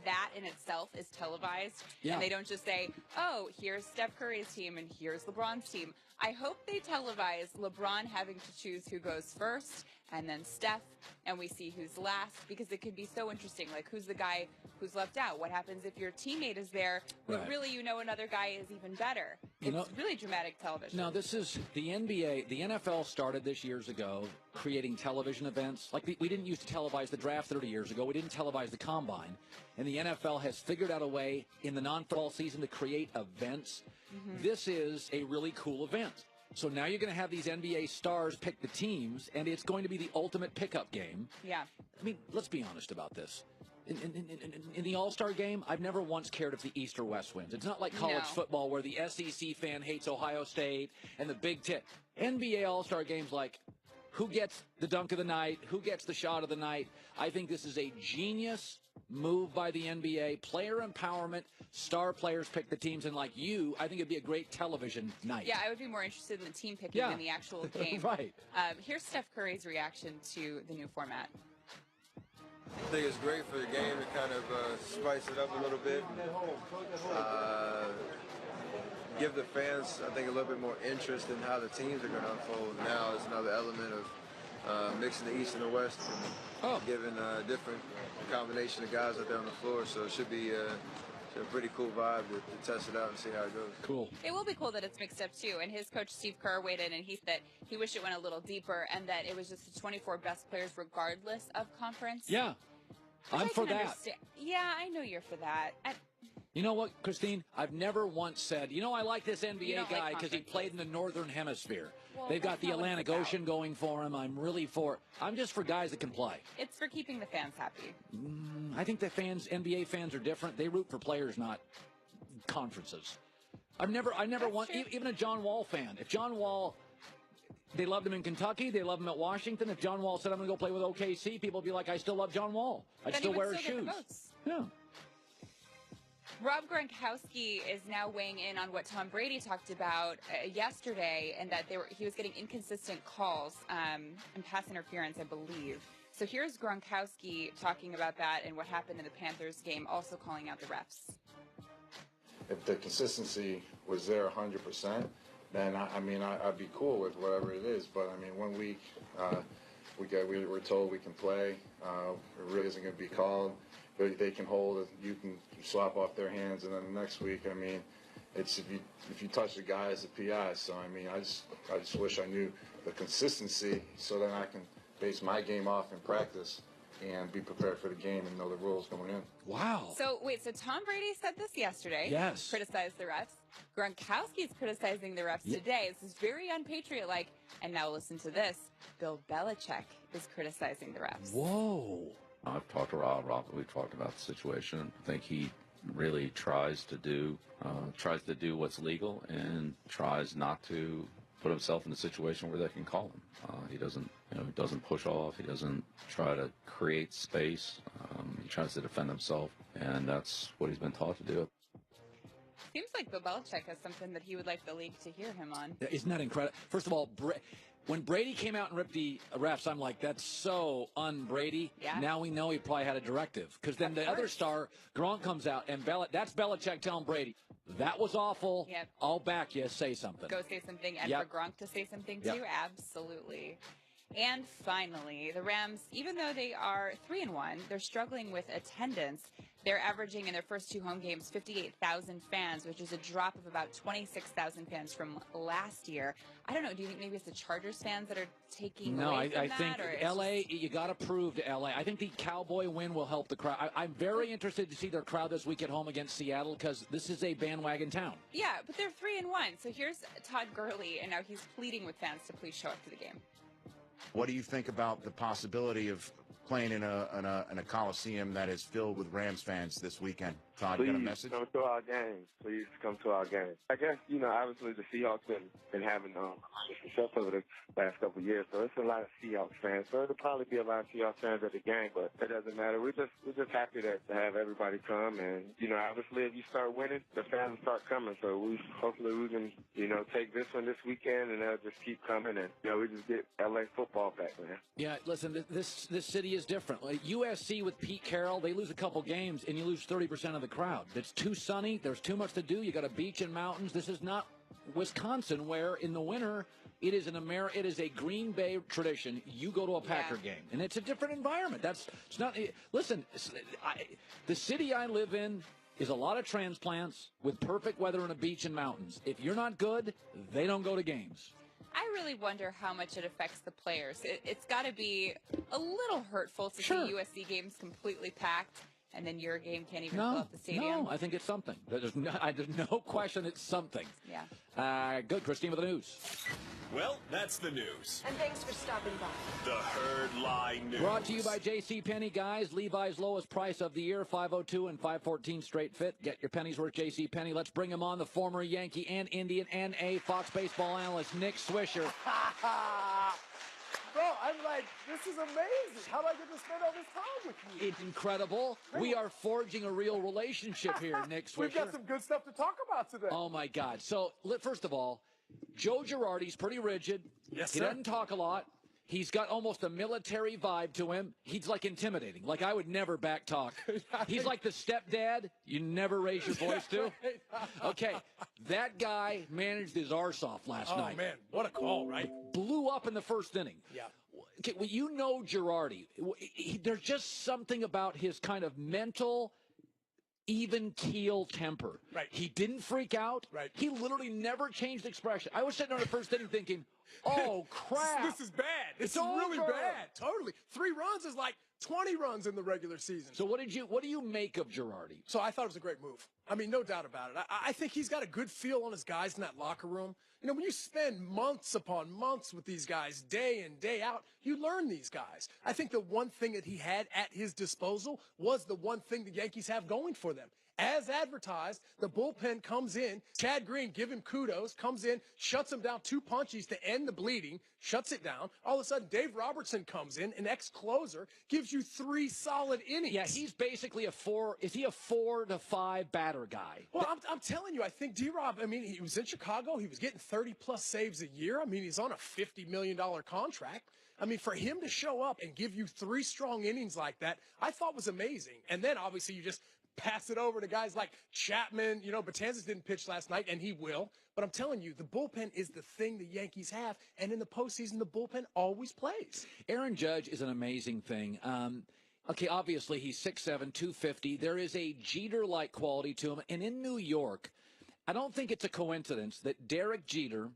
that that in itself is televised, and they don't just say, oh, here's Steph Curry's team and here's LeBron's team. I hope they televise LeBron having to choose who goes first and then Steph, and we see who's last, because it could be so interesting. Like, who's the guy who's left out? What happens if your teammate is there, but really another guy is even better? It's really dramatic television. Now, this is the NBA. The NFL started this years ago, creating television events. Like, we didn't used to televise the draft 30 years ago. We didn't televise the combine. And the NFL has figured out a way in the non-football season to create events. This is a really cool event. So now you're going to have these NBA stars pick the teams, and it's going to be the ultimate pickup game. Yeah. I mean, let's be honest about this. In the All-Star game, I've never once cared if the East or West wins. It's not like college football where the SEC fan hates Ohio State and the Big Ten. NBA All-Star games, like, who gets the dunk of the night? Who gets the shot of the night? I think this is a genius move by the NBA. Player empowerment, star players pick the teams, and like you, I think it'd be a great television night. Yeah, I would be more interested in the team picking than the actual game. Right. Here's Steph Curry's reaction to the new format. I think it's great for the game to kind of spice it up a little bit. Give the fans, I think, a little bit more interest in how the teams are going to unfold. Now is another element of mixing the East and the West and giving a different combination of guys out there on the floor. So it should be a pretty cool vibe to test it out and see how it goes. Cool. It will be cool that it's mixed up, too. And his coach, Steve Kerr, weighed in, and he said he wished it went a little deeper and that it was just the 24 best players regardless of conference. Yeah. I'm for that. Yeah, I know you're for that. You know what, Christine? I've never once said, I like this NBA guy because he played in the Northern Hemisphere. Well, they've got the Atlantic Ocean going for him. I'm just for guys that can play. It's for keeping the fans happy. I think the NBA fans are different. They root for players, not conferences. I've never want, even a John Wall fan. If John Wall, they loved him in Kentucky, they love him at Washington. If John Wall said, I'm going to go play with OKC, people would be like, I still love John Wall. I'd still wear his shoes. Yeah. Rob Gronkowski is now weighing in on what Tom Brady talked about yesterday, and that he was getting inconsistent calls and pass interference, I believe. So here's Gronkowski talking about that and what happened in the Panthers game, also calling out the refs. If the consistency was there 100%, then I'd be cool with whatever it is. But I mean, 1 week we're told we can play. It really isn't going to be called. They can hold it. You can slap off their hands, and then the next week, I mean, it's if you touch the guy as a PI. So I mean, I just wish I knew the consistency so that I can base my game off in practice and be prepared for the game and know the rules going in. Wow. So wait, so Tom Brady said this yesterday. Yes. Criticized the refs. Gronkowski is criticizing the refs today. This is very unpatriot-like. And now listen to this. Bill Belichick is criticizing the refs. Whoa. I've talked to Rob. We've talked about the situation. I think he really tries to do what's legal and tries not to put himself in a situation where they can call him. He doesn't push off. He doesn't try to create space. He tries to defend himself, and that's what he's been taught to do. Seems like Bill Belichick has something that he would like the league to hear him on. Isn't that incredible? First of all, when Brady came out and ripped the refs, I'm like, that's so un-Brady. Yeah. Now we know he probably had a directive. Because then the other star, Gronk, comes out, and that's Belichick telling Brady, that was awful. Yep. I'll back you. Say something. Go say something. And for Gronk to say something, too? Absolutely. And finally, the Rams, even though they are 3-1, they're struggling with attendance. They're averaging in their first two home games 58,000 fans, which is a drop of about 26,000 fans from last year. I don't know. Do you think maybe it's the Chargers fans that are taking away from I think L.A., you got to prove to L.A. I think the Cowboy win will help the crowd. I'm very interested to see their crowd this week at home against Seattle because this is a bandwagon town. Yeah, but they're 3-1. So here's Todd Gurley, and now he's pleading with fans to please show up to the game. What do you think about the possibility of playing in a Coliseum that is filled with Rams fans this weekend? Todd, you got a message? Come to our game. Please come to our game. I guess, obviously the Seahawks been having success over the last couple of years, so it's a lot of Seahawks fans. So it'll probably be a lot of Seahawks fans at the game, but it doesn't matter. We're just happy to have everybody come, and obviously if you start winning, the fans will start coming. So hopefully we can take this one this weekend, and they'll just keep coming, and we just get LA football back, man. Yeah, listen, this city is different. Like USC with Pete Carroll, they lose a couple games and you lose 30% of the crowd. It's too sunny. There's too much to do. You got a beach and mountains. This is not Wisconsin, where in the winter it is it is a Green Bay tradition. You go to a Packer game, and it's a different environment. Listen, the city I live in is a lot of transplants with perfect weather and a beach and mountains. If you're not good, they don't go to games. I really wonder how much it affects the players. It's got to be a little hurtful to see USC games completely packed, and then your game can't even fill up the stadium. No, I think it's something. There's no question it's something. Yeah. Good. Christine with the news. Well, that's the news. And thanks for stopping by. The Herd Lie News. Brought to you by JCPenney, guys. Levi's lowest price of the year, $502 and $514 straight fit. Get your pennies worth, JCPenney. Let's bring him on, the former Yankee and Indian and a Fox baseball analyst, Nick Swisher. Bro, I'm like, this is amazing. How do I get to spend all this time with you? It's incredible. We are forging a real relationship here, Nick Swisher. We've got some good stuff to talk about today. Oh, my God. So, first of all, Joe Girardi's pretty rigid. Yes, He sir. doesn't talk a lot. He's got almost a military vibe to him. He's like intimidating. Like I would never back talk. He's like the stepdad you never raise your voice to. Okay, that guy managed his arse off last night. Oh, man, what a call, right? Blew up in the first inning. Yeah. Okay, well, you know Girardi. There's just something about his kind of mental, even keel temper. Right. He didn't freak out. Right. He literally never changed expression. I was sitting there in the first inning thinking, oh, crap. This is bad. It's really over. bad. Totally. 3 runs is like 20 runs in the regular season. So what do you make of Girardi? So I thought it was a great move. I mean, no doubt about it. I think he's got a good feel on his guys in that locker room. When you spend months upon months with these guys, day in, day out, you learn these guys. I think the one thing that he had at his disposal was the one thing the Yankees have going for them. As advertised, the bullpen comes in. Chad Green, give him kudos, comes in, shuts him down 2 punches to end the bleeding, shuts it down. All of a sudden, Dave Robertson comes in, an ex-closer, gives you 3 solid innings. Yeah, he's basically a 4 to 5 batter guy. Well, I'm telling you, I think D-Rob, he was in Chicago. He was getting 30-plus saves a year. He's on a $50 million contract. For him to show up and give you 3 strong innings like that, I thought was amazing. And then, obviously, you just pass it over to guys like Chapman. Betances didn't pitch last night, and he will. But I'm telling you, the bullpen is the thing the Yankees have, and in the postseason, the bullpen always plays. Aaron Judge is an amazing thing. Okay, obviously, he's 6'7", 250. There is a Jeter-like quality to him. And in New York, I don't think it's a coincidence that Derek Jeter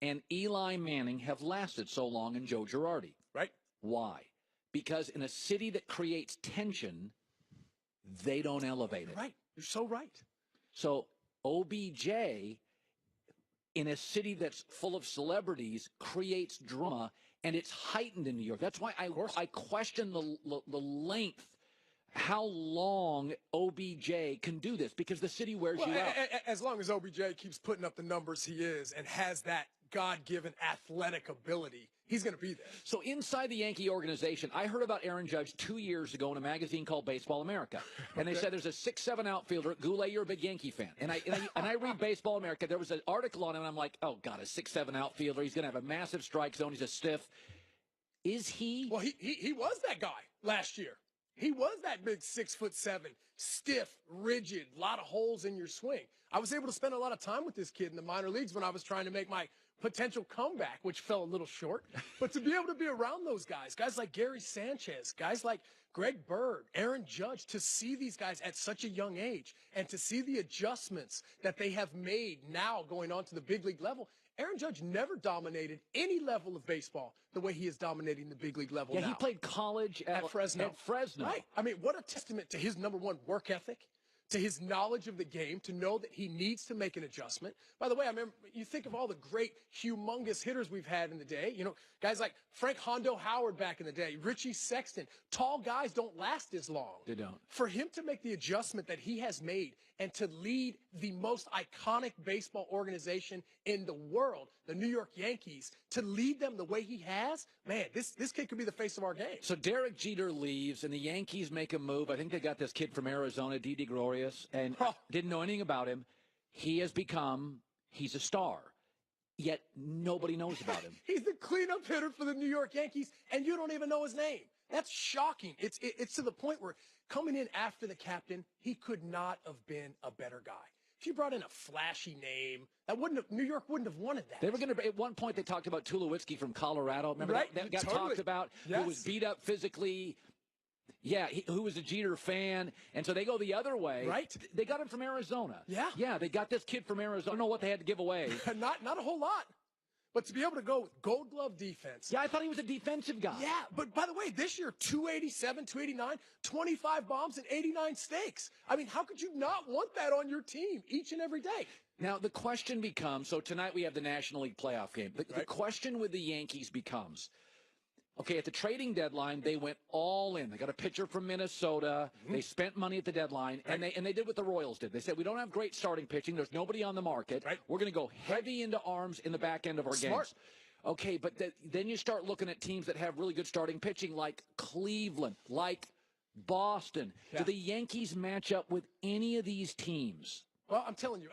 and Eli Manning have lasted so long in Joe Girardi. Right. Why? Because in a city that creates tension, they don't elevate it. Right. You're so right. So OBJ, in a city that's full of celebrities, creates drama, and it's heightened in New York. That's why I question the length, how long OBJ can do this, because the city wears you out. As long as OBJ keeps putting up the numbers he is and has that God-given athletic ability, he's going to be there. So inside the Yankee organization, I heard about Aaron Judge 2 years ago in a magazine called Baseball America. And they said there's a 6'7" outfielder. Goulet, you're a big Yankee fan. And I read Baseball America. There was an article on him, and I'm like, oh, God, a 6'7" outfielder. He's going to have a massive strike zone. He's a stiff. Is he? Well, he was that guy last year. He was that big 6'7", stiff, rigid, a lot of holes in your swing. I was able to spend a lot of time with this kid in the minor leagues when I was trying to make my potential comeback, which fell a little short. But to be able to be around those guys like Gary Sanchez, guys like Greg Bird, Aaron Judge, to see these guys at such a young age and to see the adjustments that they have made now going on to the big league level. Aaron Judge never dominated any level of baseball the way he is dominating the big league level now. Yeah, he played college at Fresno. At Fresno. Right. What a testament to his, number one, work ethic, to his knowledge of the game, to know that he needs to make an adjustment. By the way, I remember, you think of all the great, humongous hitters we've had in the day. You know, guys like Frank Hondo Howard back in the day, Richie Sexton. Tall guys don't last as long. They don't. For him to make the adjustment that he has made and to lead the most iconic baseball organization in the world, the New York Yankees, to lead them the way he has, man, this kid could be the face of our game. So Derek Jeter leaves, and the Yankees make a move. I think they got this kid from Arizona, Didi Gregorius, and didn't know anything about him. He's a star, yet nobody knows about him. He's the cleanup hitter for the New York Yankees, and you don't even know his name. That's shocking. It's to the point where coming in after the captain, he could not have been a better guy. If you brought in a flashy name, New York wouldn't have wanted that. They were going to, at one point, they talked about Tulowitzki from Colorado. Remember that got talked about? Yes. Who was beat up physically. Yeah, who was a Jeter fan. And so they go the other way. Right. They got him from Arizona. Yeah. Yeah, they got this kid from Arizona. I don't know what they had to give away. Not a whole lot. But to be able to go with Gold Glove defense. Yeah, I thought he was a defensive guy. Yeah, but by the way, this year, 287, 289, 25 bombs, and 89 steaks. I mean, how could you not want that on your team each and every day? Now, the question becomes, so tonight we have the National League playoff game. The question with the Yankees becomes, okay, at the trading deadline, they went all in. They got a pitcher from Minnesota. Mm-hmm. They spent money at the deadline, and they did what the Royals did. They said, we don't have great starting pitching. There's nobody on the market. Right. We're going to go heavy into arms in the back end of our games. Okay, but then you start looking at teams that have really good starting pitching, like Cleveland, like Boston. Yeah. Do the Yankees match up with any of these teams? Well, I'm telling you,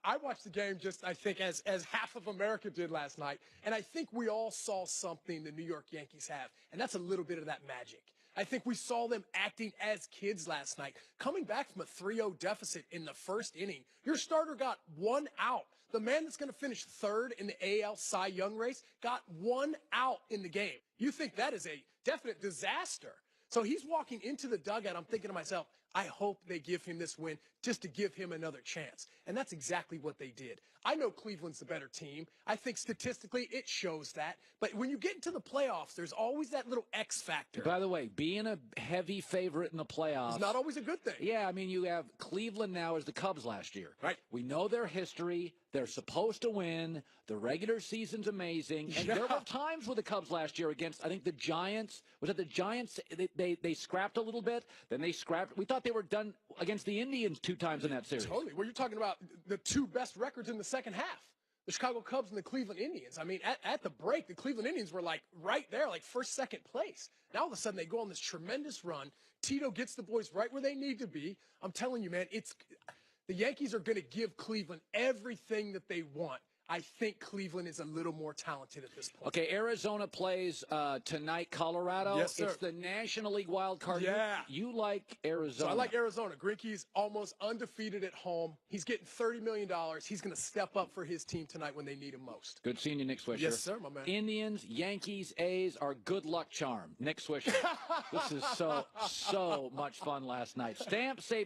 I watched the game just, I think, as half of America did last night. And I think we all saw something the New York Yankees have. And that's a little bit of that magic. I think we saw them acting as kids last night. Coming back from a 3-0 deficit in the first inning, your starter got 1 out. The man that's going to finish third in the AL Cy Young race got 1 out in the game. You think that is a definite disaster. So he's walking into the dugout. I'm thinking to myself, I hope they give him this win just to give him another chance. And that's exactly what they did. I know Cleveland's the better team. I think statistically it shows that. But when you get into the playoffs, there's always that little X factor. By the way, being a heavy favorite in the playoffs is not always a good thing. Yeah, I mean, you have Cleveland now as the Cubs last year. Right. We know their history. They're supposed to win. The regular season's amazing. And there were times with the Cubs last year against, I think, the Giants. Was it the Giants? They scrapped a little bit. Then they scrapped. We thought they were done against the Indians 2 times in that series. Totally. Well, you're talking about the 2 best records in the second half. The Chicago Cubs and the Cleveland Indians. I mean, at the break, the Cleveland Indians were like right there, like first, second place. Now all of a sudden they go on this tremendous run. Tito gets the boys right where they need to be. I'm telling you, man, the Yankees are going to give Cleveland everything that they want. I think Cleveland is a little more talented at this point. Okay, Arizona plays tonight, Colorado. Yes, sir. It's the National League wild card. Yeah. You like Arizona. So I like Arizona. Greinke's almost undefeated at home. He's getting $30 million. He's going to step up for his team tonight when they need him most. Good seeing you, Nick Swisher. Yes, sir, my man. Indians, Yankees, A's are good luck charm. Nick Swisher. This is so much fun last night. Stamp, save